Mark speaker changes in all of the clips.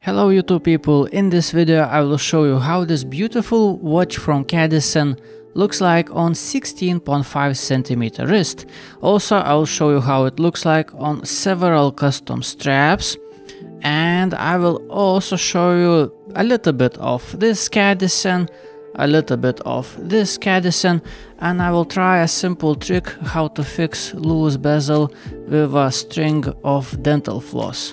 Speaker 1: Hello YouTube people, in this video I will show you how this beautiful watch from Cadisen looks like on 16.5 cm wrist. Also I will show you how it looks like on several custom straps, and I will also show you a little bit of this Cadisen, a little bit of this Cadisen, and I will try a simple trick how to fix loose bezel with a string of dental floss.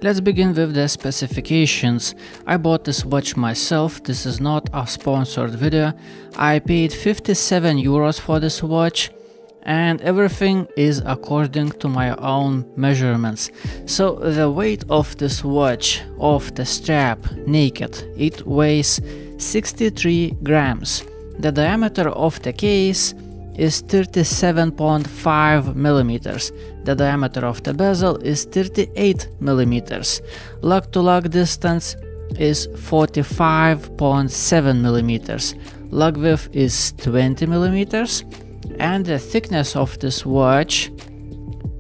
Speaker 1: Let's begin with the specifications. I bought this watch myself, this is not a sponsored video. I paid 57 euros for this watch and everything is according to my own measurements. So the weight of this watch, of the strap, naked, it weighs 63 grams. The diameter of the case is 37.5 millimeters. The diameter of the bezel is 38 millimeters. Lug to lug distance is 45.7 millimeters. Lug width is 20 millimeters. And the thickness of this watch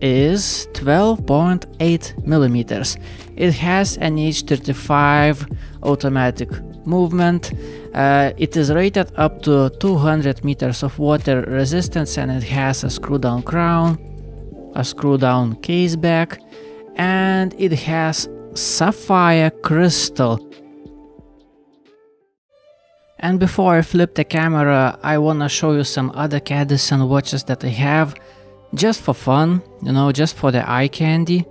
Speaker 1: is 12.8 millimeters. It has an H35 automatic movement. It is rated up to 200 meters of water resistance, and it has a screw down crown, a screw down case back, and it has sapphire crystal. And before I flip the camera, I wanna show you some other Cadisen watches that I have just for fun, you know, just for the eye candy.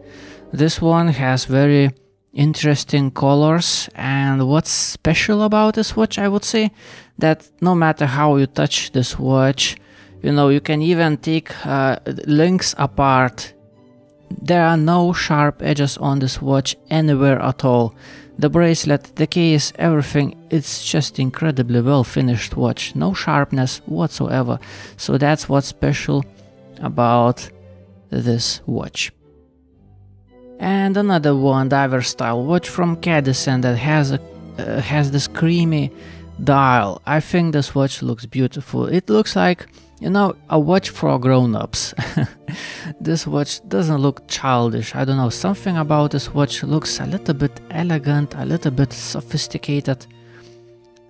Speaker 1: This one has very interesting colors, and what's special about this watch, I would say, that no matter how you touch this watch, you know, you can even take links apart. There are no sharp edges on this watch anywhere at all. The bracelet, the case, everything, it's just incredibly well finished watch, no sharpness whatsoever. So that's what's special about this watch. And another one, diver style watch from Cadisen that has this creamy dial. I think this watch looks beautiful. It looks like, you know, a watch for grown-ups. This watch doesn't look childish. I don't know, something about this watch looks a little bit elegant, a little bit sophisticated.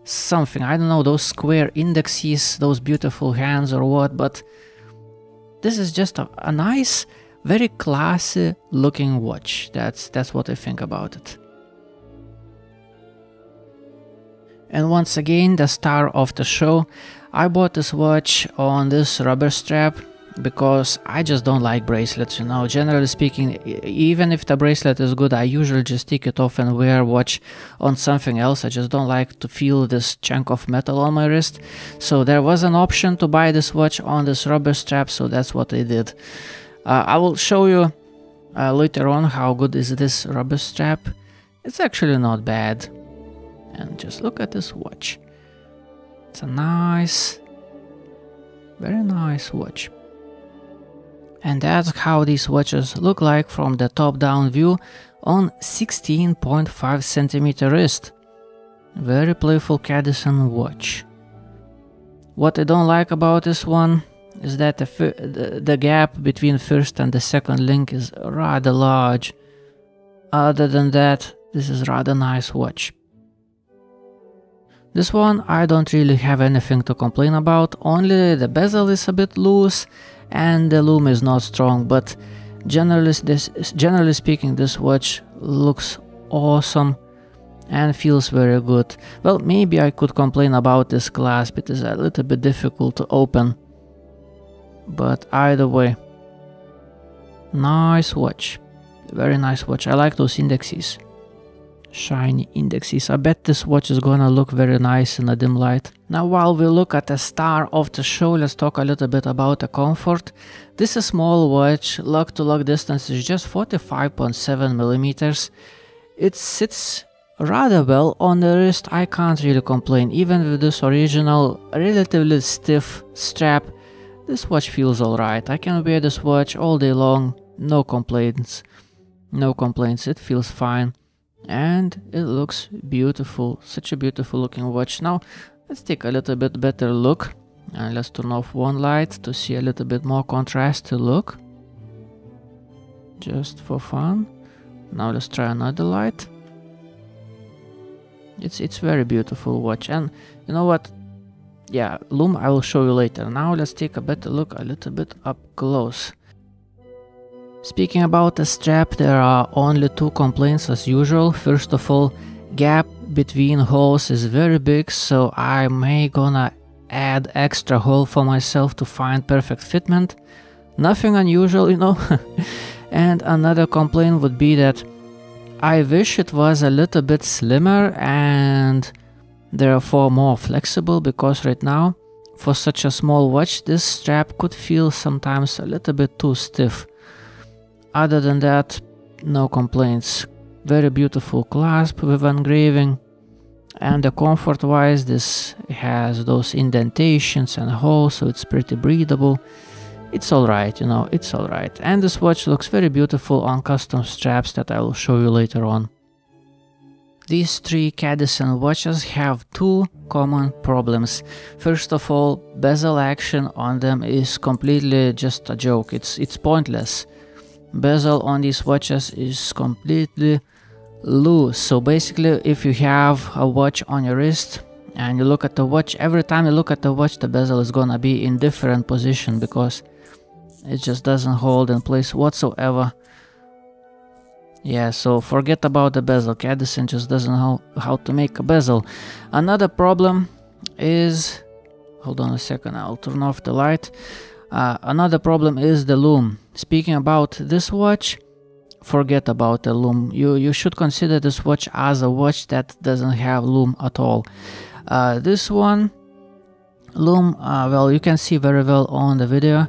Speaker 1: Something, I don't know, those square indexes, those beautiful hands or what, but this is just a nice, very classy looking watch. That's what I think about it. And once again, the star of the show, I bought this watch on this rubber strap because I just don't like bracelets, you know. Generally speaking, even if the bracelet is good, I usually just take it off and wear watch on something else. I just don't like to feel this chunk of metal on my wrist. So there was an option to buy this watch on this rubber strap, so that's what I did. I will show you later on how good is this rubber strap. It's actually not bad. And just look at this watch. It's a nice, very nice watch. And that's how these watches look like from the top-down view on 16.5 centimeter wrist. Very playful Cadisen watch. What I don't like about this one is that the gap between first and the second link is rather large. Other than that, this is rather nice watch. This one I don't really have anything to complain about, only the bezel is a bit loose and the lume is not strong, but generally speaking, this watch looks awesome and feels very good. Well, maybe I could complain about this clasp, it is a little bit difficult to open. But either way, nice watch, very nice watch. I like those indexes, shiny indexes. I bet this watch is gonna look very nice in a dim light. Now while we look at the star of the show, let's talk a little bit about the comfort. This is a small watch, lug to lug distance is just 45.7 millimeters. It sits rather well on the wrist, I can't really complain. Even with this original, relatively stiff strap, this watch feels alright. I can wear this watch all day long, no complaints. No complaints, it feels fine. And it looks beautiful, such a beautiful looking watch. Now, let's take a little bit better look. And let's turn off one light to see a little bit more contrasty look. Just for fun. Now let's try another light. It's very beautiful watch, and you know what? Yeah, Lume I will show you later. Now let's take a better look a little bit up close. Speaking about the strap, there are only two complaints as usual. First of all, gap between holes is very big, so I may gonna add extra hole for myself to find perfect fitment. Nothing unusual, you know. And another complaint would be that I wish it was a little bit slimmer and therefore more flexible, because right now for such a small watch this strap could feel sometimes a little bit too stiff. Other than that, no complaints. Very beautiful clasp with engraving, and the comfort wise this has those indentations and holes, so it's pretty breathable. It's alright, you know, it's alright. And this watch looks very beautiful on custom straps that I will show you later on. These three Cadisen watches have two common problems. First of all, bezel action on them is completely just a joke. It's pointless. Bezel on these watches is completely loose. So basically, if you have a watch on your wrist and you look at the watch, every time you look at the watch, the bezel is gonna be in different position because it just doesn't hold in place whatsoever. Yeah, so forget about the bezel. Cadisen just doesn't know how to make a bezel. Another problem is, hold on a second, I'll turn off the light. Another problem is the lume. Speaking about this watch, forget about the lume. You should consider this watch as a watch that doesn't have lume at all. This one, lume, well, you can see very well on the video.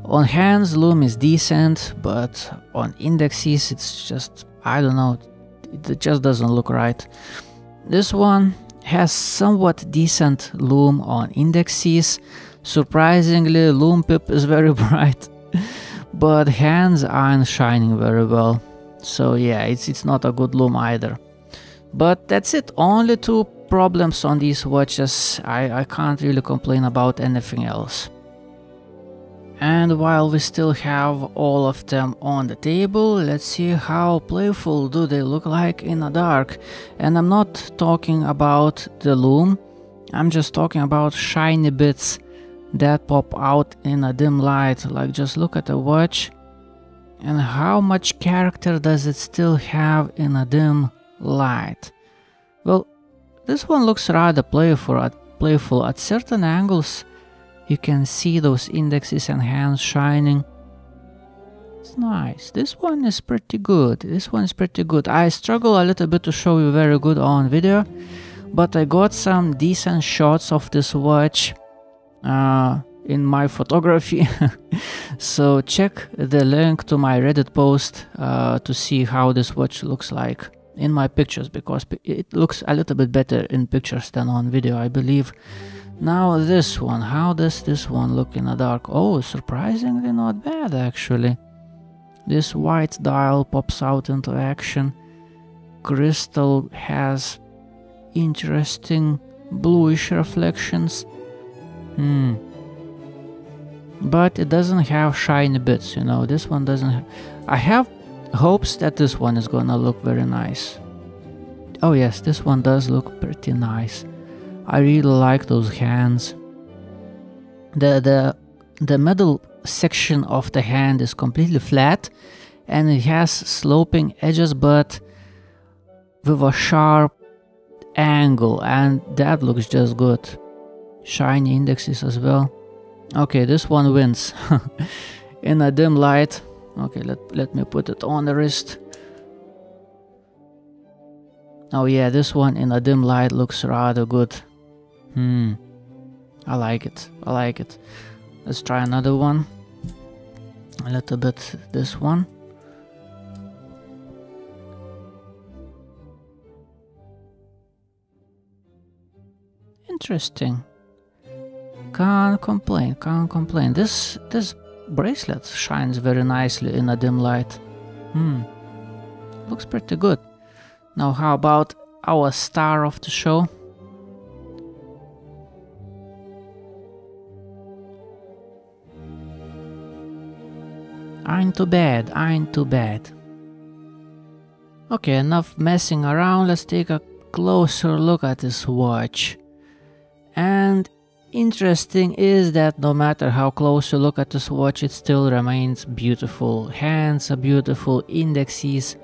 Speaker 1: On hands, lume is decent, but on indexes, it's just, I don't know, it just doesn't look right. This one has somewhat decent lume on indexes. Surprisingly, lume pip is very bright, but hands aren't shining very well. So yeah, it's not a good lume either. But that's it, only two problems on these watches. I can't really complain about anything else. And while we still have all of them on the table, let's see how playful do they look like in the dark. And I'm not talking about the lume, I'm just talking about shiny bits that pop out in a dim light. Like, just look at the watch and how much character does it still have in a dim light. Well, this one looks rather playful at certain angles. You can see those indexes and hands shining. It's nice. This one is pretty good. This one is pretty good. I struggle a little bit to show you very good on video, but I got some decent shots of this watch in my photography. So check the link to my Reddit post to see how this watch looks like in my pictures, because it looks a little bit better in pictures than on video, I believe. Now this one, how does this one look in the dark? Oh, surprisingly not bad actually. This white dial pops out into action. Crystal has interesting bluish reflections. But it doesn't have shiny bits, you know, this one doesn't. I have hopes that this one is gonna look very nice. Oh yes, this one does look pretty nice. I really like those hands. The middle section of the hand is completely flat and it has sloping edges but with a sharp angle, and that looks just good. Shiny indexes as well. Okay, this one wins in a dim light. Okay, let me put it on the wrist. Oh yeah, this one in a dim light looks rather good. I like it. I like it. Let's try another one. A little bit this one. Interesting. Can't complain, can't complain. This bracelet shines very nicely in a dim light. Looks pretty good. Now how about our star of the show? Ain't too bad, ain't too bad. Okay, enough messing around, let's take a closer look at this watch. And interesting is that no matter how close you look at this watch, it still remains beautiful. Hands are beautiful, indexes,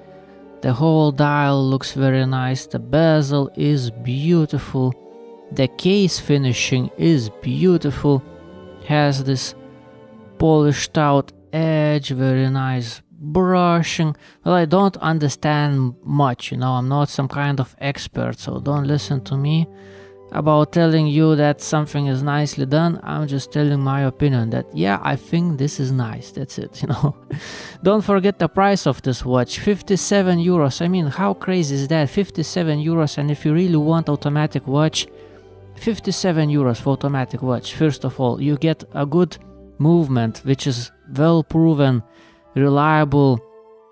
Speaker 1: the whole dial looks very nice, the bezel is beautiful, the case finishing is beautiful, has this polished out edge, very nice brushing. Well, I don't understand much, you know, I'm not some kind of expert, so don't listen to me about telling you that something is nicely done. I'm just telling my opinion that yeah, I think this is nice, that's it, you know. Don't forget the price of this watch, 57 euros. I mean, how crazy is that? 57 euros, and if you really want automatic watch, 57 euros for automatic watch. First of all, you get a good movement, which is well proven, reliable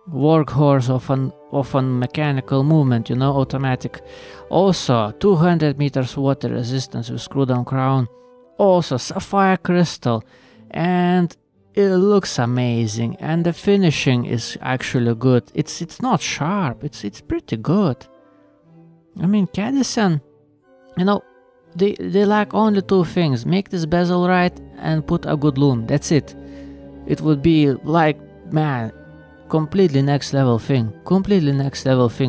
Speaker 1: workhorse of an mechanical movement, you know, automatic. Also 200 meters water resistance with screw down crown, also sapphire crystal, and it looks amazing, and the finishing is actually good. It's not sharp, it's pretty good. I mean, Cadisen, you know, they lack only two things: make this bezel right and put a good lume. That's it. It would be like, man, completely next level thing,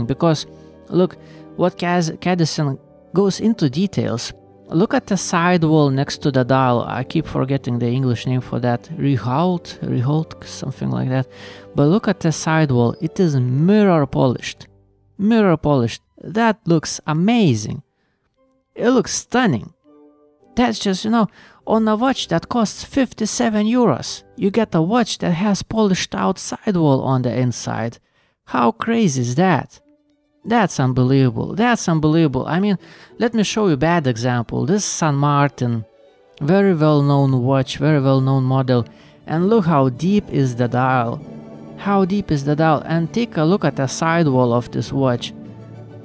Speaker 1: because look what Cadisen goes into details. Look at the sidewall next to the dial. I keep forgetting the English name for that, Reholt, something like that. But look at the sidewall, it is mirror polished. That looks amazing. It looks stunning. That's just, you know, on a watch that costs 57 euros, you get a watch that has polished out sidewall on the inside. How crazy is that? That's unbelievable. I mean, let me show you a bad example. This San Martin, very well known watch, very well known model, and look how deep is the dial. And take a look at the sidewall of this watch.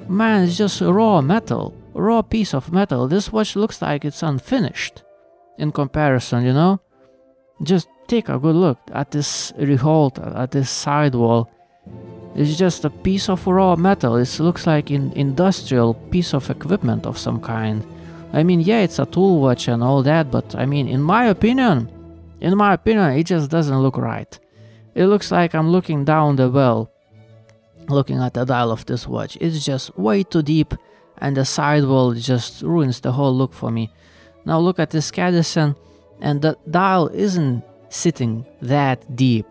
Speaker 1: Man, it's just raw metal, raw piece of metal. This watch looks like it's unfinished in comparison, you know. Just take a good look at this Reholt, at this sidewall. It's just a piece of raw metal. It looks like an industrial piece of equipment of some kind. I mean, yeah, it's a tool watch and all that, but I mean, in my opinion, it just doesn't look right. It looks like I'm looking down the well, looking at the dial of this watch. It's just way too deep, and the sidewall just ruins the whole look for me. Now look at this Cadisen, and the dial isn't sitting that deep.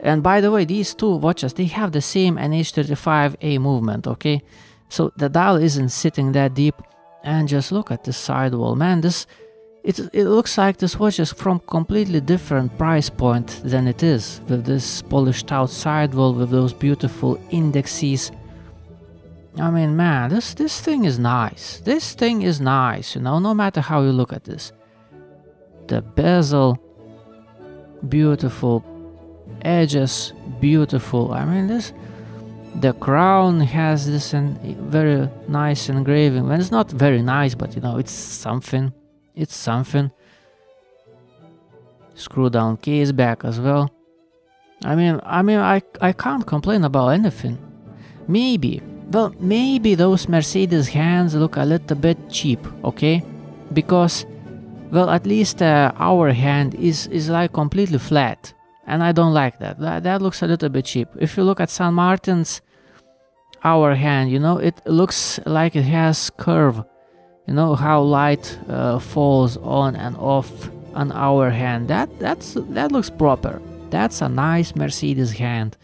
Speaker 1: And by the way, these two watches, they have the same NH35A movement, okay? So the dial isn't sitting that deep. And just look at this sidewall, man. It looks like this watch is from completely different price point than it is, with this polished out sidewall, with those beautiful indexes. I mean, man, this thing is nice. This thing is nice, you know, no matter how you look at this. The bezel, beautiful. Edges, beautiful. I mean, the crown has this very nice engraving. Well, it's not very nice, but you know, it's something. Screw down case back as well. I mean, I can't complain about anything. Maybe those Mercedes hands look a little bit cheap, okay? Because, well, at least our hand is like completely flat. And I don't like that. That looks a little bit cheap. If you look at San Martin's hour hand, you know, it looks like it has curve. You know how light falls on and off an hour hand. That looks proper. That's a nice Mercedes hand.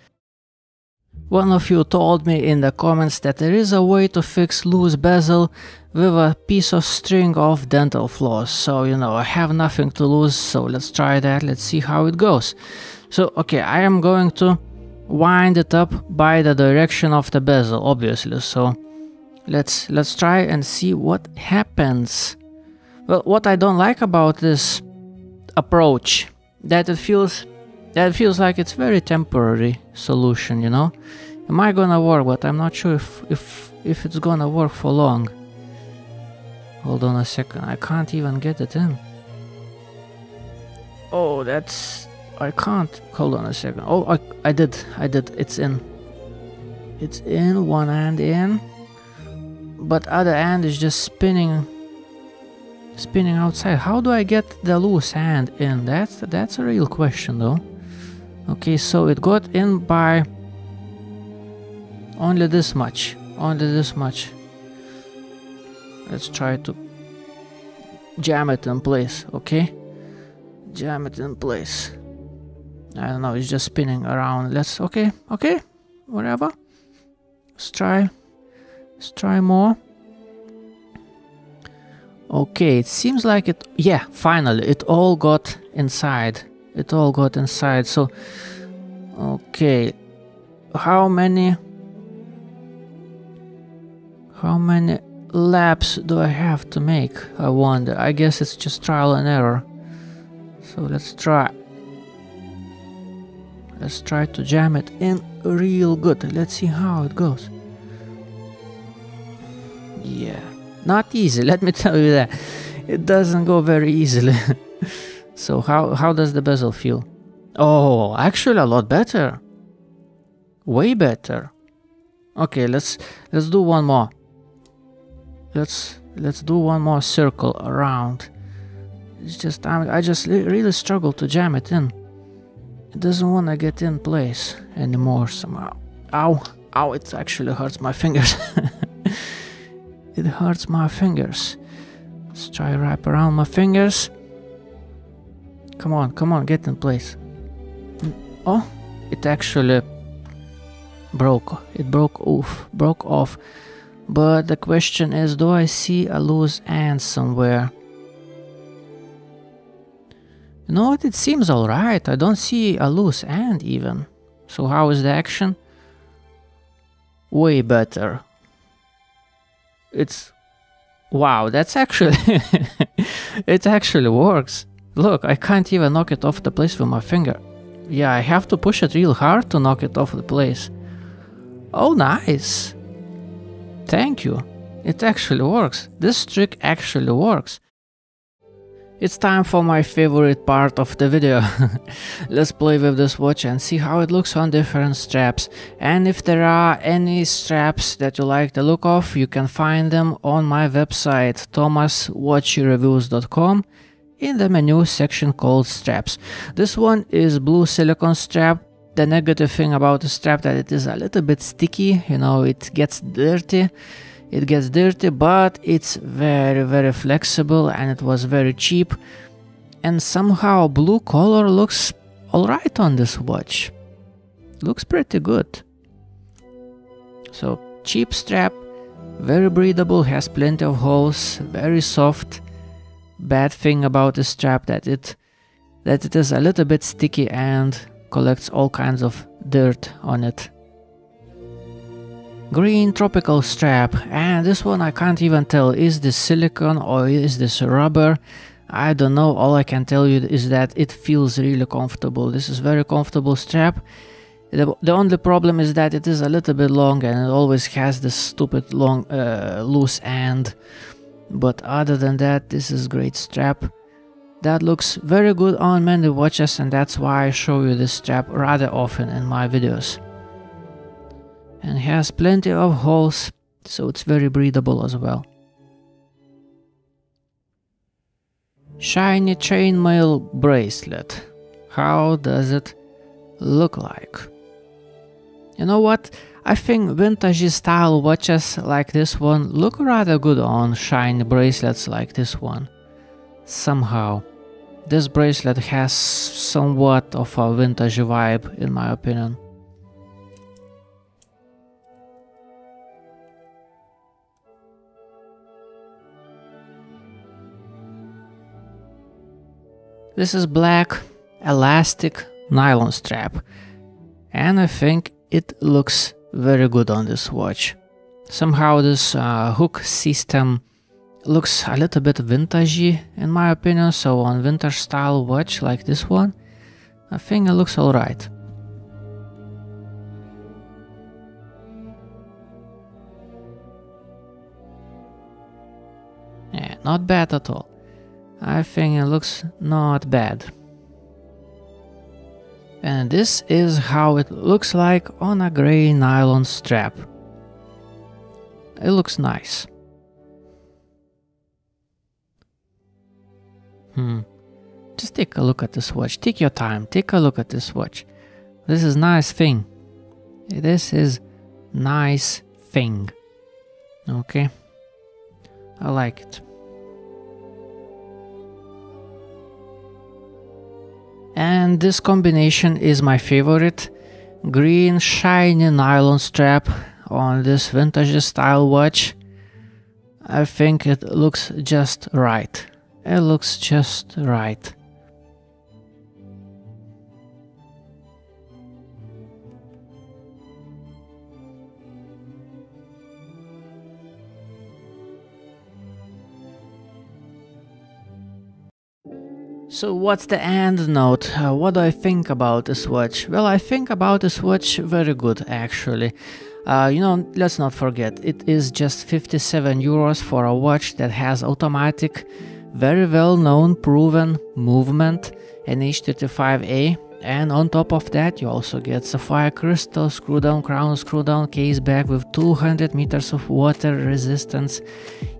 Speaker 1: One of you told me in the comments that there is a way to fix loose bezel with a piece of string of dental floss. So, you know, I have nothing to lose, so let's try that. Let's see how it goes. So, okay, I am going to wind it up by the direction of the bezel, obviously. So, let's try and see what happens. Well, what I don't like about this approach, that it feels like it's very temporary solution, you know. Am I gonna work? But I'm not sure if it's gonna work for long. Hold on a second, I can't even get it in. Oh, I can't. Hold on a second. Oh, I did. It's in. It's in, one end in, but other end is just spinning outside. How do I get the loose end in? That's a real question though. Okay, so it got in by only this much. Let's try to jam it in place, okay? Jam it in place. I don't know, it's just spinning around. Okay, whatever. Let's try more. Okay, it seems like it, yeah, finally, it all got inside. So, okay, how many laps do I have to make, I wonder? I guess it's just trial and error. So let's try to jam it in real good. Let's see how it goes. Yeah, not easy, let me tell you that. It doesn't go very easily. So how does the bezel feel? Oh, actually a lot better. Way better. Okay, let's do one more. Let's do one more circle around. It's just I just really struggle to jam it in. It doesn't want to get in place anymore somehow. Ow, it actually hurts my fingers. It hurts my fingers. Let's try wrap around my fingers. Come on, get in place. Oh, it actually broke. It broke off. But the question is, do I see a loose end somewhere? You know what, it seems alright. I don't see a loose end even. So how is the action? Way better. Wow, that's actually it actually works. Look, I can't even knock it off the place with my finger. Yeah, I have to push it real hard to knock it off the place. Oh, nice. Thank you. It actually works. This trick actually works. It's time for my favorite part of the video. Let's play with this watch and see how it looks on different straps. And if there are any straps that you like the look of, you can find them on my website thomaswatchreviews.com in the menu section called straps. This one is blue silicone strap. The negative thing about the strap that it is a little bit sticky, you know, it gets dirty, but it's very, very flexible and it was very cheap. And somehow blue color looks alright on this watch. Looks pretty good. So cheap strap, very breathable, has plenty of holes, very soft. Bad thing about the strap that it is a little bit sticky and collects all kinds of dirt on it. Green tropical strap, and this one I can't even tell, is this silicone or is this rubber? I don't know. All I can tell you is that it feels really comfortable. This is very comfortable strap. The only problem is that it is a little bit long and it always has this stupid long loose end. But other than that, this is great strap. That looks very good on many watches, and that's why I show you this strap rather often in my videos. And has plenty of holes, so it's very breathable as well. Shiny chainmail bracelet. How does it look like? You know what? I think vintage style watches like this one look rather good on shiny bracelets like this one. Somehow. This bracelet has somewhat of a vintage vibe in my opinion. This is black elastic nylon strap, and I think it looks very good on this watch. Somehow this hook system looks a little bit vintagey in my opinion, so on vintage style watch like this one, I think it looks alright. Yeah, not bad at all. I think it looks not bad. And this is how it looks like on a gray nylon strap. It looks nice. Just take a look at this watch. Take your time. Take a look at this watch. This is nice thing. This is nice thing. Okay. I like it. And this combination is my favorite. Green shiny nylon strap on this vintage style watch. I think it looks just right. It looks just right. So what's the end note? What do I think about this watch? Well, I think about this watch very good actually. You know, let's not forget, it is just 57 euros for a watch that has automatic, very well known, proven movement, an H35A, and on top of that you also get sapphire crystal, screw down crown, screw down case back with 200 meters of water resistance.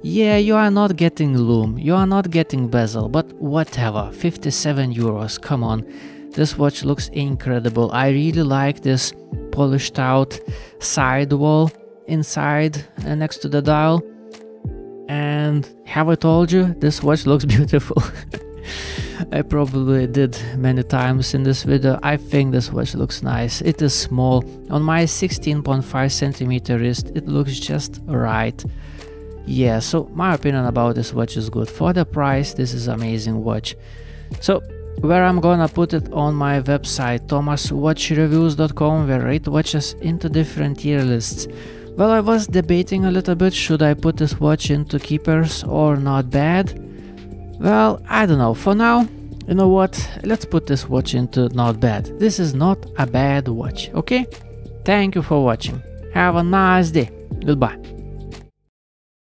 Speaker 1: Yeah, you are not getting Lume, you are not getting Bezel, but whatever, 57 euros, come on. This watch looks incredible. I really like this polished out sidewall inside next to the dial. And have I told you, this watch looks beautiful. I probably did many times in this video. I think this watch looks nice. It is small. On my 16.5 centimeter wrist, it looks just right. Yeah, so my opinion about this watch is good. For the price, this is amazing watch. So where I'm gonna put it on my website, thomaswatchreviews.com, where I rate watches into different tier lists. Well, I was debating a little bit, should I put this watch into keepers or not bad? Well, I don't know. For now, you know what? Let's put this watch into not bad. This is not a bad watch, okay? Thank you for watching. Have a nice day. Goodbye.